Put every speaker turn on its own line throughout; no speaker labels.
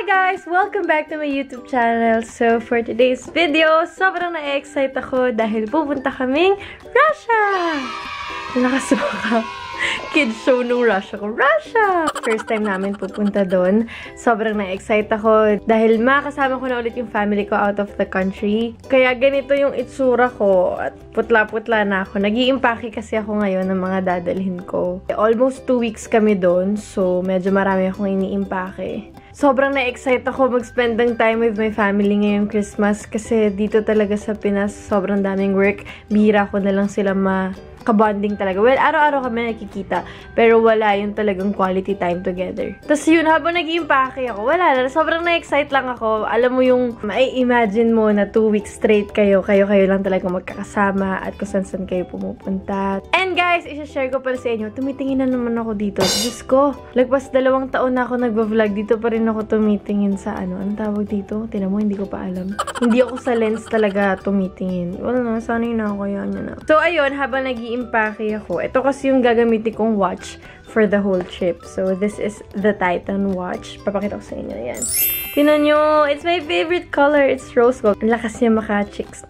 guys! Welcome back to my YouTube channel. So, for today's video, sobrang na-excite ako dahil pupunta kaming Russia! Nakasuka. Kids show nung Russia ko. Russia! First time namin pupunta doon. Sobrang na-excite ako dahil makakasama ko na ulit yung family ko out of the country. Kaya ganito yung itsura ko at putla-putla na ako. Nag-iimpake kasi ako ngayon ng mga dadalhin ko. Almost 2 weeks kami doon, so medyo marami akong iniimpake. Sobrang na-excite ako mag-spend ng time with my family ngayong Christmas kasi dito talaga sa Pinas, sobrang daming work. Bihira ko na lang sila kabonding talaga. Well, araw-araw kami nakikita, pero wala yung talagang quality time together. Tapos yun, habang nag-iimpake ako, wala na. Sobrang na-excite lang ako. Alam mo yung, mai-imagine mo na 2 weeks straight kayo lang talaga magkakasama at kung saan kayo pumupunta. And guys, isa-share ko pala sa inyo, tumitingin na naman ako dito. Diyos ko, lagpas 2 taon na ako nagba-vlog, dito pa rin ako tumitingin sa anong tawag dito? Tinan mo, hindi ko pa alam. Hindi ako sa lens talaga tumitingin. Wala na, sanay na ako, kaya niya na. So ayun, habang nag-iimpake ako, ito kasi yung gagamitin kong watch for the whole trip. So this is the Titan watch. Papakita ko sa inyo, yan. Tingnan nyo, it's my favorite color. It's rose gold. Ang lakas niya maka-chicks.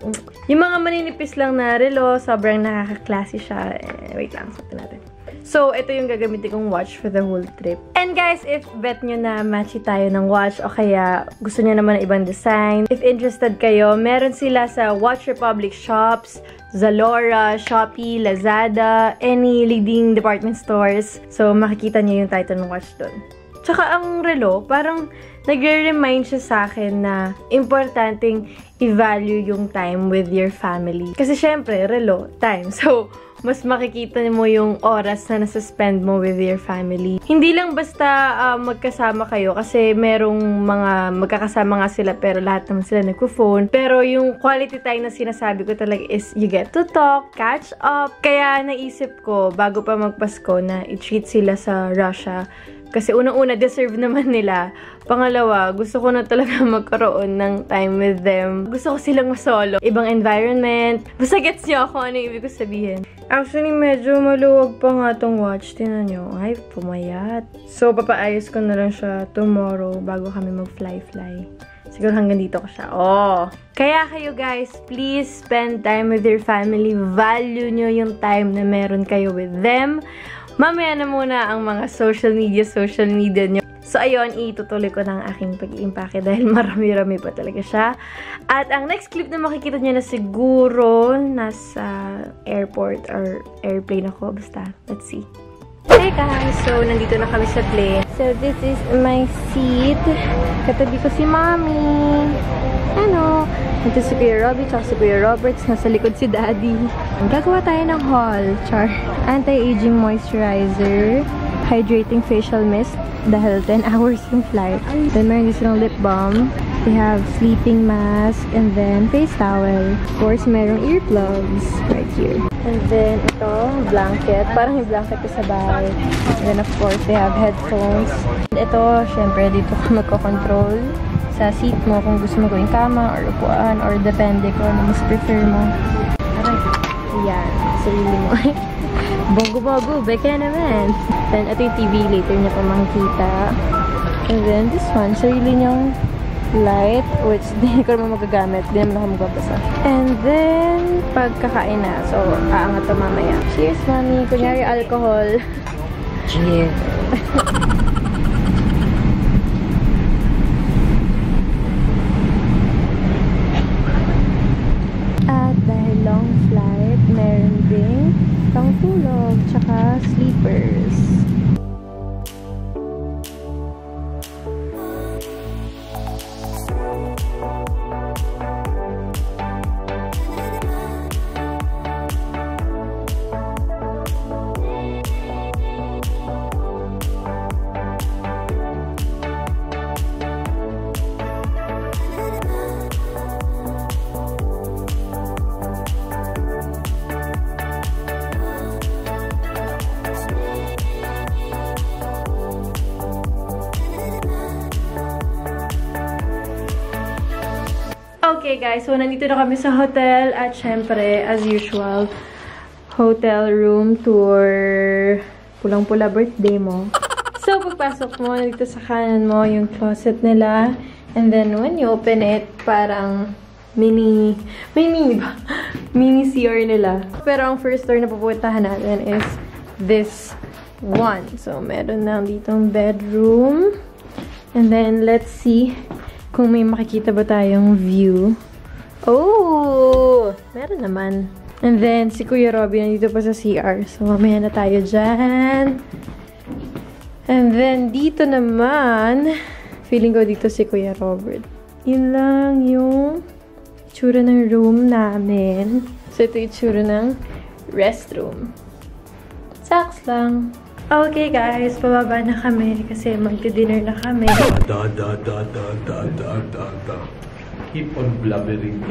Yung mga maninipis lang na relo, sobrang nakaka-classy siya. Wait lang, sabi natin. So, ito yung gagamitin kong watch for the whole trip. And guys, if bet nyo na matchy tayo ng watch o kaya gusto nyo naman ng ibang design, if interested kayo, meron sila sa Watch Republic shops, Zalora, Shopee, Lazada, any leading department stores. So, makikita nyo yung Titan watch doon. Tsaka ang relo, parang nagre-remind siya sa akin na importanteng i-value yung time with your family. Kasi syempre, relo, time. So, mas makikita mo yung oras na nasa-spend mo with your family. Hindi lang basta magkasama kayo kasi merong mga magkakasama nga sila pero lahat naman sila nagpo-phone. Pero yung quality time na sinasabi ko talaga is you get to talk, catch up. Kaya naisip ko bago pa magpasko na i-treat sila sa Russia. Kasi unang-una, deserve naman nila. Pangalawa, gusto ko na talaga magkaroon ng time with them. Gusto ko silang masolo. Ibang environment. Basta gets nyo ako ano ibig ko sabihin. Actually, medyo maluwag pa nga tong watch. Tingnan nyo. Ay, pumayat. So, papaayos ko na lang siya tomorrow bago kami mag-fly-fly. Siguro hanggang dito ko siya. Oh! Kaya kayo guys, please spend time with your family. Value nyo yung time na meron kayo with them. Mamaya na muna ang mga social media nyo. So, ayun, itutuloy ko ng aking pag-iimpake dahil marami-rami pa talaga siya. At ang next clip na makikita nyo na siguro nasa airport or airplane ako. Basta, let's see. Hey guys! So, nandito na kami sa plane. So, this is my seat. Katabi ko si Mommy. Ano? Ito si Kuya Robbie, tsaka si Kuya Roberts. Nasa likod si Daddy. Gagawa tayo ng haul. Char. Anti-aging moisturizer. Hydrating facial mist. Dahil 10 hours yung flight. Then, meron din silang lip balm. We have sleeping mask. And then, face towel. Of course, merong earplugs. Right here. And then, ito, blanket. Parang yung blanket ko sa bahay. And then, of course, they have headphones. And ito, syempre, dito ka magko-control sa seat mo kung gusto mo gawing kama or upuan or depende kung ano mas prefer mo. Aray. Ayan. Sarili mo. Bongo-bongo. Beka naman. Then, ito yung TV. Later niya pa makikita. And then, this one. Sarili niyong light, which hindi ko naman magagamit. Hindi naman ako magbabasa. And then, pagkakain na. So, aangat to mamaya. Cheers, Mommy. Kunyari, alcohol. Cheers. At dahil long flight, meron ding pangtulog, tsaka sleepers. Okay guys, so nandito na kami sa hotel at syempre, as usual, hotel room tour. Pulang-pula birthday mo. So, pagpasok mo, dito sa kanan mo, yung closet nila. And then, when you open it, parang mini CR nila. Pero ang first door na pupuntahan natin is this one. So, meron na ditong bedroom. And then, let's see kung may makikita ba tayong view. Oh! Meron naman. And then, si Kuya Robby nandito pa sa CR. So, mamaya na tayo dyan. And then, dito naman, feeling ko dito si Kuya Robert. Yun lang yung itsura ng room namin. So, ito yung itsura ng restroom. Saks lang. Okay, guys. Pababa na kami kasi magdi-dinner na kami.
Keep on blubbering.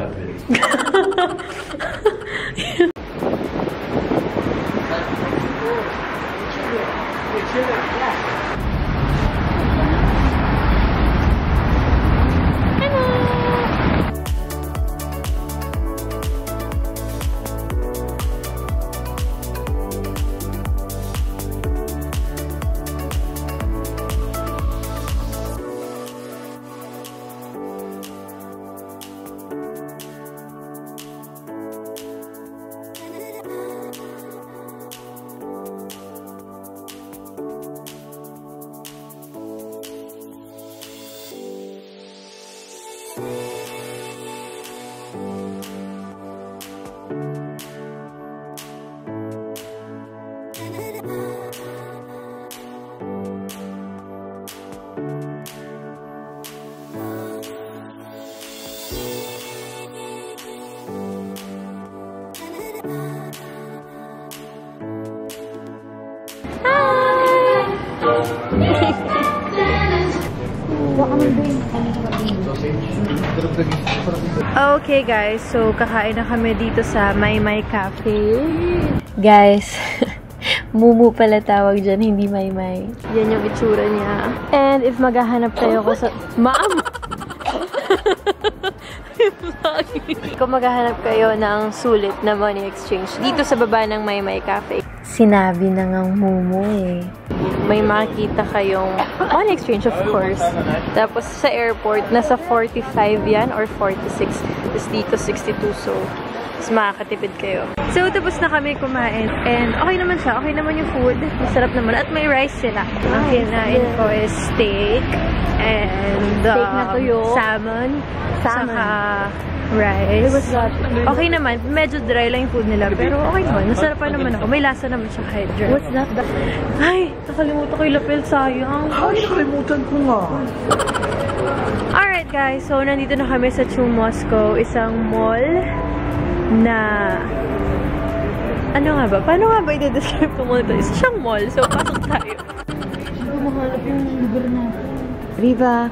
Okay guys, so kakain na kami dito sa Maymay Cafe. Guys, Mumu pala tawag dyan, hindi Maymay. Yan yung itsura niya. And if maghahanap kayo ko sa... Ma'am! Kung maghahanap kayo ng sulit na money exchange dito sa baba ng Maymay Cafe. Sinabi na ngang Mumu eh. May makikita kayong money exchange, of course. Tapos sa airport, nasa 45 yan or 46. Tapos dito 62, so mas makakatipid kayo. So, tapos na kami kumain. And okay naman siya. Okay naman yung food. Masarap naman. At may rice sila. Ang kinain ko is steak and
steak na tuyo.
Salmon. Saka rice. Okay naman. Medyo dry lang yung food nila. Pero okay naman. Nasarapan naman ako. May lasa naman siya kahit dry.
What's that?
Ay, nakalimutan ko yung lapel. Sayang.
Ay, nakalimutan ko nga.
Alright guys. So, nandito na kami sa Chu Moscow. Isang mall na... Ano nga ba? Paano nga ba i-describe ko muna ito? Isa siyang mall. So, pasok tayo.
Mahalap yung lugar natin.
Viva!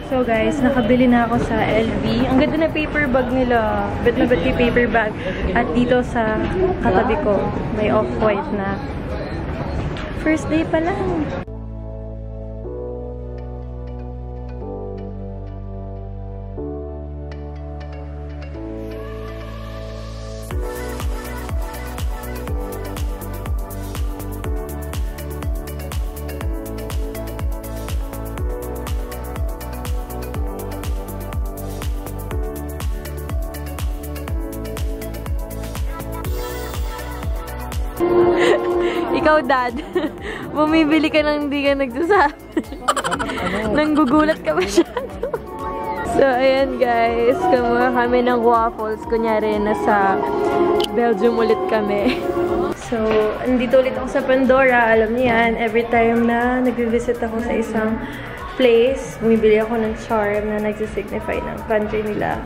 So guys, nakabili na ako sa LV. Ang ganda na paper bag nila. Bet na bet yung paper bag. At dito sa katabi ko, may off-white na. First day pa lang. Ikaw, Dad, bumibili ka nang hindi ka nagsasabi. Nanggugulat ka masyado. So, ayan guys. Kumuha kami ng waffles. Kunyari, nasa Belgium ulit kami. So, andito ulit ako sa Pandora. Alam niyo yan, every time na nag-visit ako sa isang place, bumibili ako ng charm na nagsisignify ng country nila.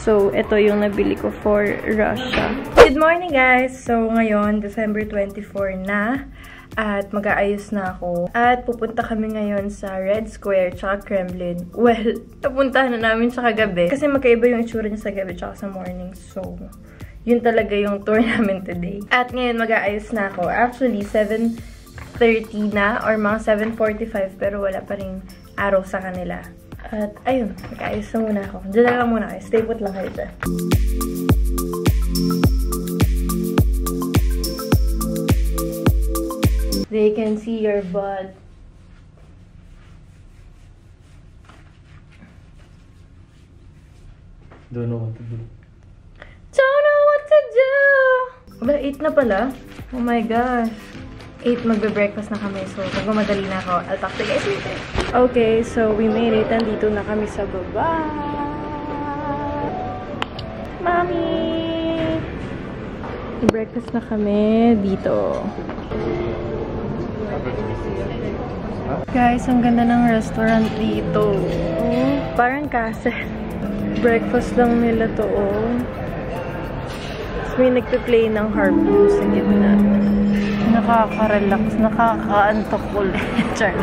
So, ito yung nabili ko for Russia. Good morning, guys! So, ngayon, December 24 na. At mag-aayos na ako. At pupunta kami ngayon sa Red Square tsaka Kremlin. Well, napuntahan na namin siya kagabi. Kasi magkaiba yung itsura niya sa gabi tsaka sa morning. So, yun talaga yung tour namin today. At ngayon, mag-aayos na ako. Actually, 7:30 na or mga 7:45 pero wala pa ring araw sa kanila. At ayun, mag-ayos na muna ako. Diyan na lang muna kayo. Stay put lang kayo dyan. They can see your butt.
Don't know what to do.
Don't know what to do! Aba, 8 na pala? Oh my gosh. 8 magbe-breakfast na kami. So, magmamadali na ako. I'll talk to you guys later. Okay, so we made it. Nandito na kami sa baba. Mommy! Breakfast na kami dito. Guys, ang ganda ng restaurant dito. Oh, parang kasi. Breakfast lang nila to, oh. Tapos may nagpe-play ng harp sa gitna. Nakaka-relax, nakaka-antok ulit. Char.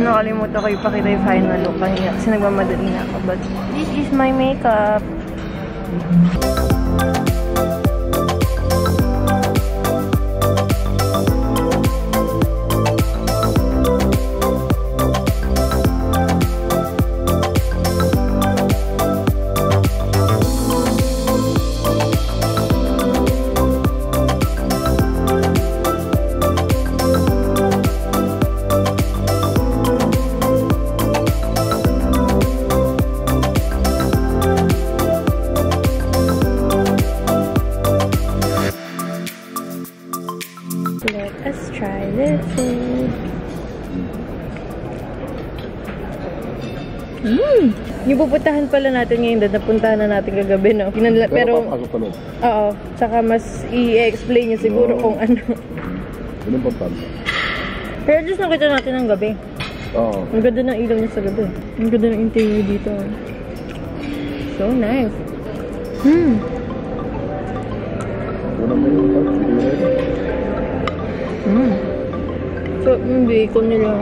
Nakalimutan ko ipakita yung final look kanina kasi nagmamadali na ako. But this is my makeup. Let's try this food. Yung pupuntahan pala natin ngayon doon, napuntahan na natin kagabi, no? Pero oo, tsaka mas i-explain niya siguro kung ano.
Ano importante?
Pero just nakita natin ng gabi.
Oo.
Ang ganda ng ilaw niya sa gabi. Ang ganda ng interior dito. So nice. So, yung bacon nila.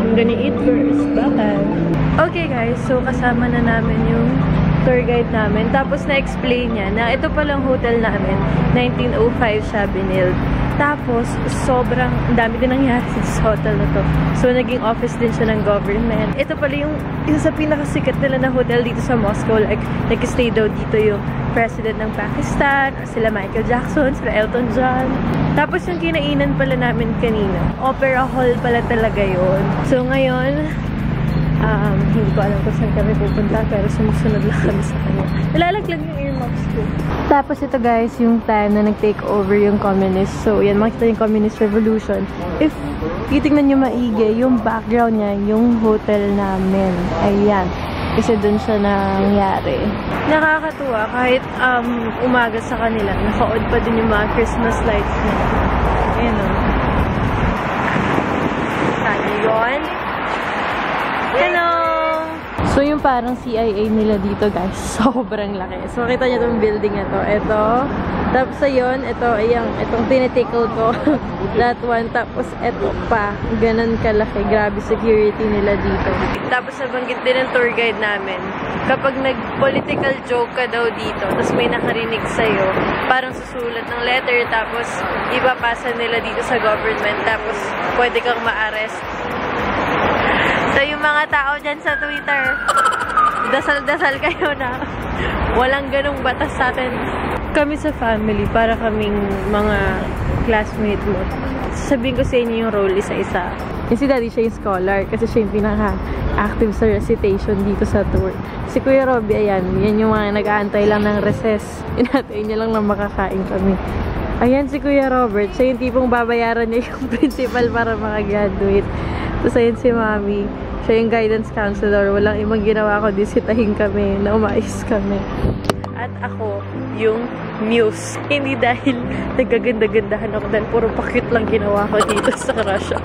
I'm gonna eat first. Bye! Okay guys, so kasama na namin yung tour guide namin. Tapos na-explain niya na ito palang hotel namin, 1905 siya binild. Tapos, sobrang dami din nangyari sa hotel na to. So, naging office din siya ng government. Ito pala yung isa sa pinakasikat nila na hotel dito sa Moscow. Like, nag-stay daw dito yung president ng Pakistan, sila Michael Jackson, sila Elton John. Tapos, yung kinainan pala namin kanina, opera hall pala talaga yun. So, ngayon, hindi ko alam kung saan kami pupunta, pero sumusunod lang kami sa kanya. Nalalaglag yung earmuffs ko. Tapos ito guys, yung time na nag-take over yung communist. So, yan, makikita yung communist revolution. If titignan nyo maigi, yung background niya, yung hotel namin. Ayan. Kasi dun siya nangyari. Nakakatuwa, kahit umaga sa kanila, naka-on pa din yung mga Christmas lights nila. Ayan o. Saan yun? Hello! So, yung parang CIA nila dito, guys, sobrang laki. So, makita nyo itong building na to. Ito. Tapos, ayun, itong tinitickle ko. That one. Tapos, ito pa. Ganon kalaki. Grabe security nila dito. Tapos, nabanggit din ng tour guide namin. Kapag nag-political joke ka daw dito, tapos may nakarinig sa'yo, parang susulat ng letter, tapos ipapasa nila dito sa government, tapos pwede kang ma-arrest. So, yung mga tao dyan sa Twitter, dasal-dasal kayo na walang ganong batas sa atin. Kami sa family, para kaming mga classmate mo. Sabihin ko sa inyo yung role isa-isa. Yung si Daddy, siya yung scholar kasi siya yung pinaka-active sa recitation dito sa tour. Si Kuya Robbie, ayan, yan yung mga nag-aantay lang ng recess. Inatay niya lang na makakain kami. Ayan si Kuya Robert, siya yung tipong babayaran niya yung principal para makagraduate. Tapos ayun si Mami, siya yung guidance counselor. Walang ibang ginawa ko, disitahin kami, na umayos kami. At ako, yung muse. Hindi dahil nagaganda-gandahan ako, dahil puro pa-cute lang ginawa ko dito sa Russia.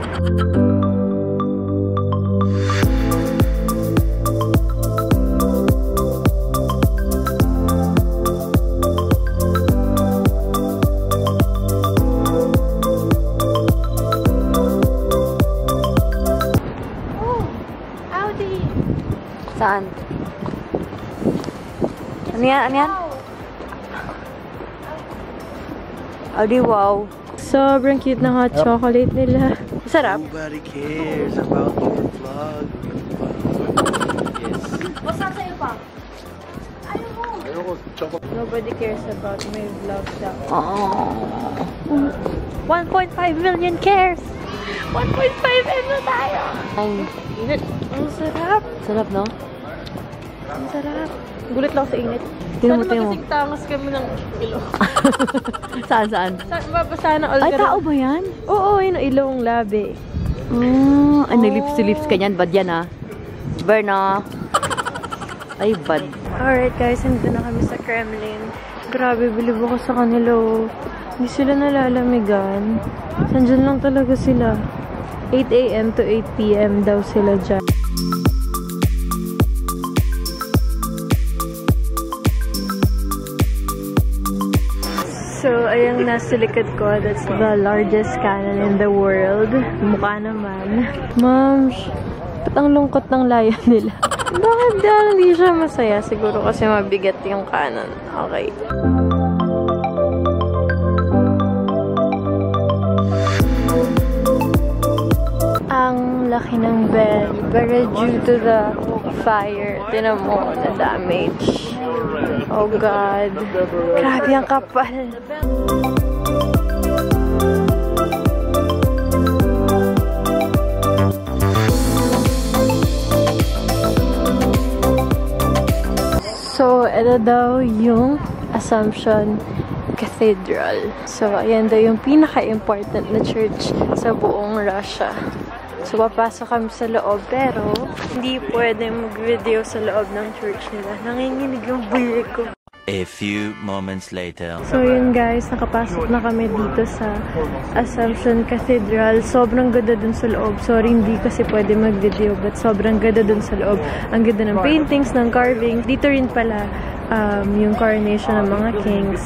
Saan? Ano yan? Ano yan? Audi, wow. Sobrang cute na hot chocolate nila. Sarap.
Nobody cares about your vlog. Yes.
What's that sa'yo pa?
Ayoko, chocolate.
Nobody cares about my vlog daw. 1.5 million cares! 1.5 M na tayo! Ang init. Ang sarap.
Sarap, no?
Ang sarap. Gulat lang sa init.
Tingnan mo,
Sana
tingnan mo.
magising tangas kami ng ilo.
Saan, saan?
Mabasa na all
Ay, tao ba yan?
Oo, yun ang ilong labi.
Ay, lips to lips ka yan. Bad yan, ah. Berna. Ay, bad.
Alright guys, nandito na kami sa Kremlin. Grabe, bilib ako sa kanila. Oh. Hindi sila nalalamigan. Sandyan lang talaga sila. 8 AM to 8 PM daw sila dyan. So, ayang nasa likod ko, that's the largest cannon in the world. Mukha naman. Ma'am, ba't ang lungkot ng layan nila? Bakit hindi siya masaya? Siguro kasi mabigat yung cannon. Okay. Ang laki ng bell. Pero due to the fire, tinan mo na damage. Oh God. Grabe ang kapal. So, ito daw yung Assumption Cathedral. So, ayan daw yung pinaka-important na church sa buong Russia. So, papasok kami sa loob, pero hindi pwede mag-video sa loob ng church nila. Nanginginig yung bulik ko.
A few moments later.
So, yun guys, nakapasok na kami dito sa Assumption Cathedral. Sobrang ganda dun sa loob. Sorry, hindi kasi pwede mag-video, but sobrang ganda dun sa loob. Ang ganda ng paintings, ng carving. Dito rin pala yung coronation ng mga kings.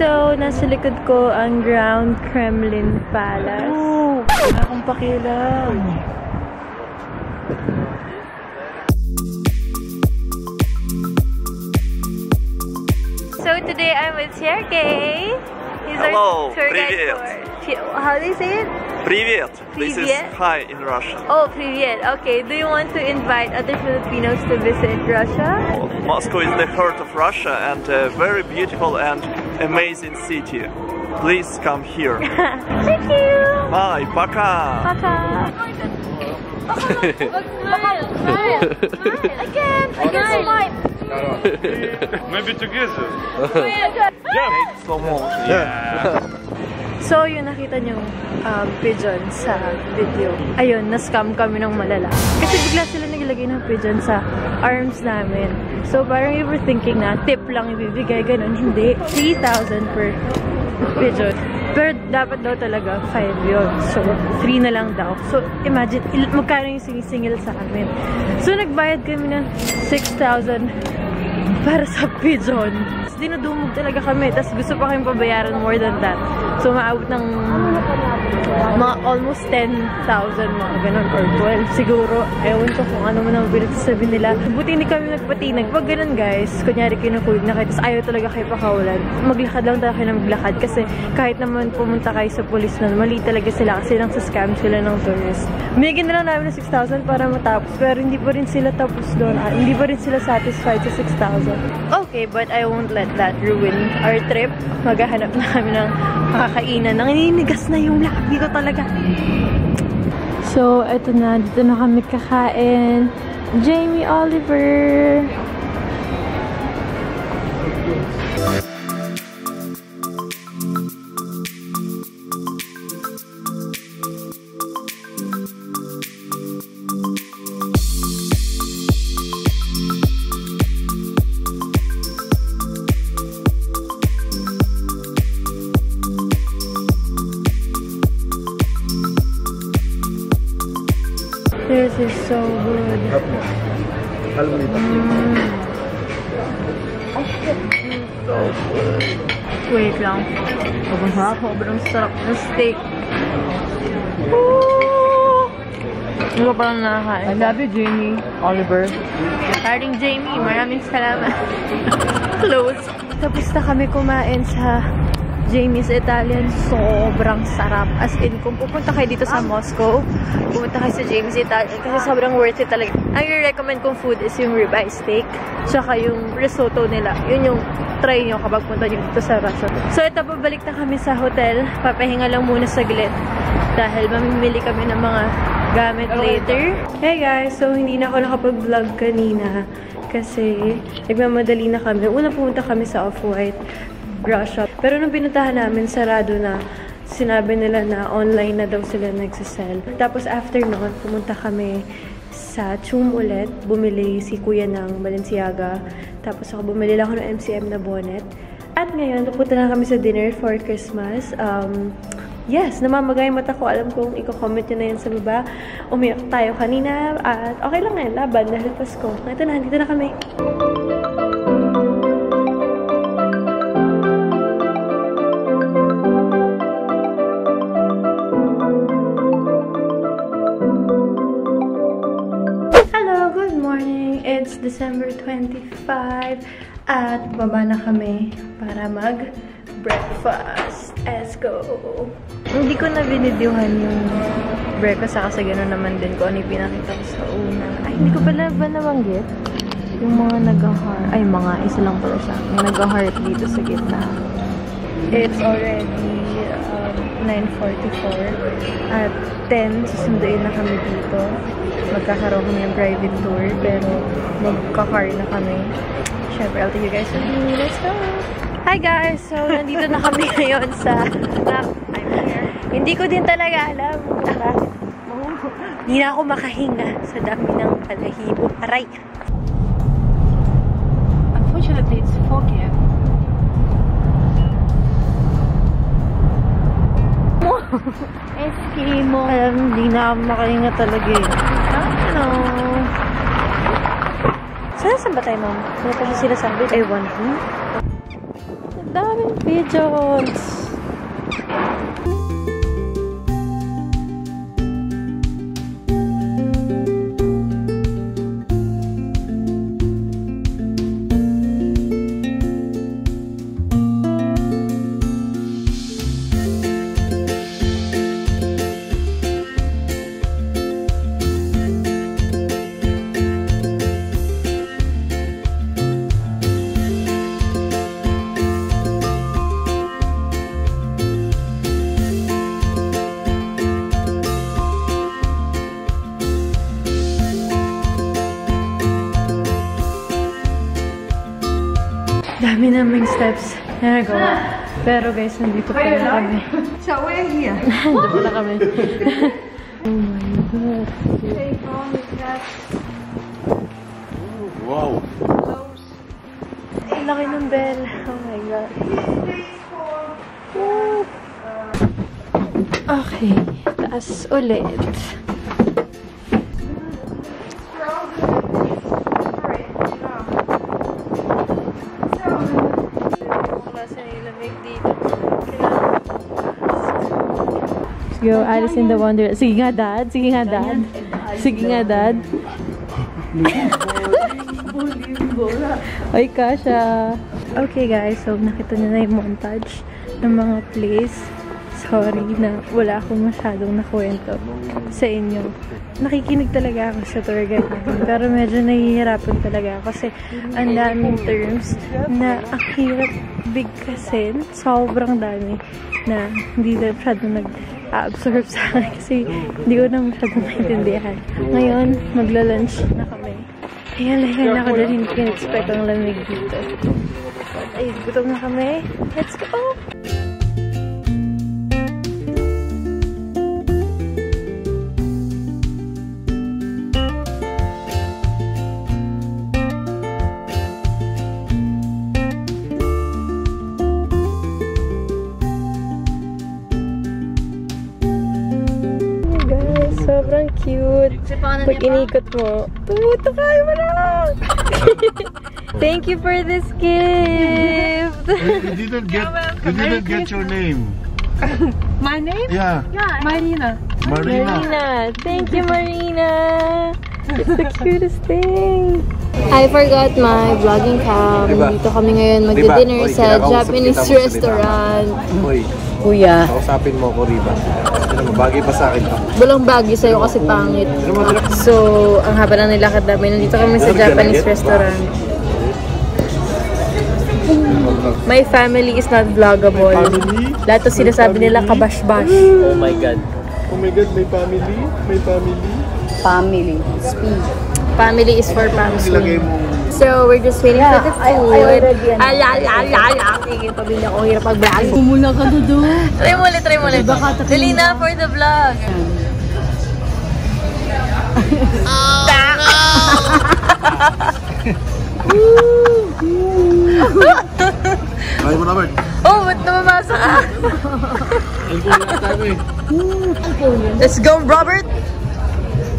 So, nasa likod ko ang Grand Kremlin Palace. Oh, wala akong pakialam. So, today I'm with Sergey. He's
Hello,
our tour guide
привет.
How do you say it?
Привет. This is
Привет.
hi in Russian.
Oh, привет. Okay, do you want to invite other Filipinos to visit Russia?
Moscow is the heart of Russia and a very beautiful and amazing city. Please come here.
Thank you!
Bye, пока.
Paka! Again! Smile!
Maybe together.
Slow motion.
So, yun, nakita nyo pigeon sa video. Ayun, na-scam kami ng malala. Kasi bigla sila naglagay ng pigeon sa arms namin. So, parang you were thinking na tip lang ibibigay, ganun. Hindi. 3,000 per pigeon. Pero dapat daw talaga 5 yun. So, 3 na lang daw. So, imagine, magkano yung sinisingil sa amin. So, nagbayad kami ng 6,000 para sa pigeon. Dinudumog talaga kami. Tapos gusto pa kami pabayaran more than that. So, maabot ng mga almost 10,000 mga ganun or 12 siguro. Ewan ko kung ano man ang pinagsasabi nila. Buti hindi kami nagpatinag. Pag ganun guys, kunyari kinukulig na kayo, tapos ayaw talaga kayo pakawalan. Maglakad lang talaga kayo ng maglakad kasi kahit naman pumunta kayo sa police nun, mali talaga sila kasi lang sa scam sila ng tourist. Binigyan na lang namin ng 6,000 para matapos pero hindi pa rin sila tapos doon. Hindi pa rin sila satisfied sa 6,000. Okay, but I won't let that ruin our trip. Maghahanap na kami ng makakainan. Nangininigas na yung labi ko talaga. So, eto na. Dito na kami kakain. Jamie Oliver. This is so good. So good. Wait lang. Sobrang sarap ng steak. Woo! Hindi ko palang nakakain.
I love you, Jamie Oliver.
Paring Jamie, maraming salamat. Close. Tapos na kami kumain sa Jamie's Italian. Sobrang sarap. As in, kung pupunta kayo dito sa Moscow, pupunta kayo sa Jamie's Italian kasi sobrang worth it talaga. Ang i-recommend kong food is yung ribeye steak, tsaka yung risotto nila. Yun yung try nyo kapag punta nyo dito sa Russia. So, ito, babalik na kami sa hotel. Papahinga lang muna saglit dahil mamimili kami ng mga gamit later. Hey guys! So, hindi na ako nakapag-vlog kanina kasi nagmamadali na kami. Una pumunta kami sa Off-White Russia. Pero nung pinuntahan namin, sarado na. Sinabi nila na online na daw sila nagsasell. Tapos after nun, pumunta kami sa Chum ulit. Bumili si kuya ng Balenciaga. Tapos ako bumili lang ako ng MCM na bonnet. At ngayon, pupunta na kami sa dinner for Christmas. Yes, namamagay yung mata ko. Alam kong i-comment nyo na yan sa baba. Umiyak tayo kanina. At okay lang ngayon, laban dahil Pasko. Ito na, dito na kami. Hello, good morning. It's December 25 at baba na kami para mag-breakfast. Let's go! Hindi ko na binidyohan yung breakfast kasi gano'n naman din ko ano yung pinakita ko sa una. Ay, hindi ko pala ba nabanggit? Yung mga nag-heart. Ay, mga isa lang pala siya. Yung nag-heart dito sa gitna. It's already 9:44 at 10 susunduin na kami dito. Magkakaroon kami ng private tour pero magka-car na kami. Siyempre, I'll take you guys with me. Let's go! Hi guys! So, nandito na kami ngayon sa I'm here. Hindi ko din talaga alam. Hindi na ako makahinga sa dami ng balahibo. Aray! Unfortunately, it's fog here. Eskimo. Alam, hindi na ako makahinga talaga eh. Ano? Saan ba tayo, ma'am? Ano pa siya sinasabi? Ewan ko. Ang daming pigeons. Dami naming steps na nagawa. Pero guys, nandito pa na kami.
So we're here.
Nandito na kami. Oh my God.
Wow!
Ang laki ng bell. Oh my God. Okay. Taas ulit. Go, Alice in the Wonderland. Sige nga, Dad. Sige nga, Dad. Sige nga, Dad. Ay, kasha. Okay, guys. So, nakita niyo na yung montage ng mga place. Sorry na wala akong masyadong nakwento sa inyo. Nakikinig talaga ako sa tour guide natin. Pero medyo nahihirapan talaga ako kasi ang daming terms na ang hirap bigkasin. Sobrang dami na hindi na masyadong nag-absorb sa akin kasi hindi ko na masyadong maintindihan. Ngayon, magla-lunch na kami. Ayan, lahihan ako dahil hindi ko expect ang lamig dito. Ay, gutom na kami. Let's go! Sobrang cute. Pag inikot mo, tumutukay mo lang! Thank you for this gift!
You didn't get your name.
My name?
Yeah.
Marina.
Marina.
Marina. Thank you, Marina. It's the cutest thing. I forgot my vlogging cam. Dito kami ngayon magdi-dinner sa Japanese restaurant.
Hoy,
Kuya.
kausapin mo ko, Riba. Bagay pa sa akin to.
Walang bagay sa'yo kasi pangit. So, ang haba na nilakad namin. Nandito kami sa Japanese restaurant. My family is not vloggable. Lahat to sinasabi nila kabash-bash.
Oh my God. Oh my God, may family? May family?
Family. Speed.
Family is for family. So, we're just waiting for the food. Sige, pabili ako. Hirap mag-vlog.
Kumula ka doon.
Try mo ulit, try mo ulit. Dali na for the vlog.
Ay mo naman.
Oh, ba't namamasa ka? Let's go, Robert!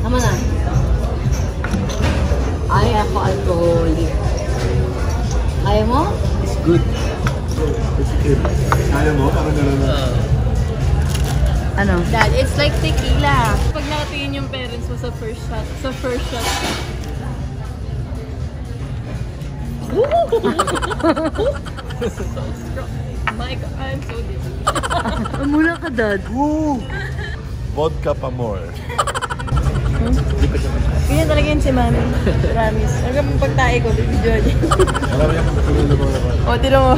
Tama na. Ay, ako alcoholic. Ayaw mo?
It's good. Kaya mo? Parang gano'n na.
Ano?
Dad, it's like tequila. Pag nakatingin yung parents mo sa first shot, My God, I'm so dizzy.
Mula ka, Dad.
Vodka pa more.
Ganyan talaga yun si Mami. Promise. Hanggang pagtae ko, bibidyo niya.
Alam mo yung pagkakulong mo naman.
O, tino mo.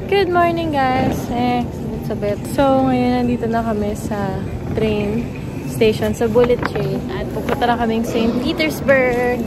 Good morning, guys. It's a bit. So, ngayon nandito na kami sa train station, sa bullet train. At pupunta na kaming St. Petersburg.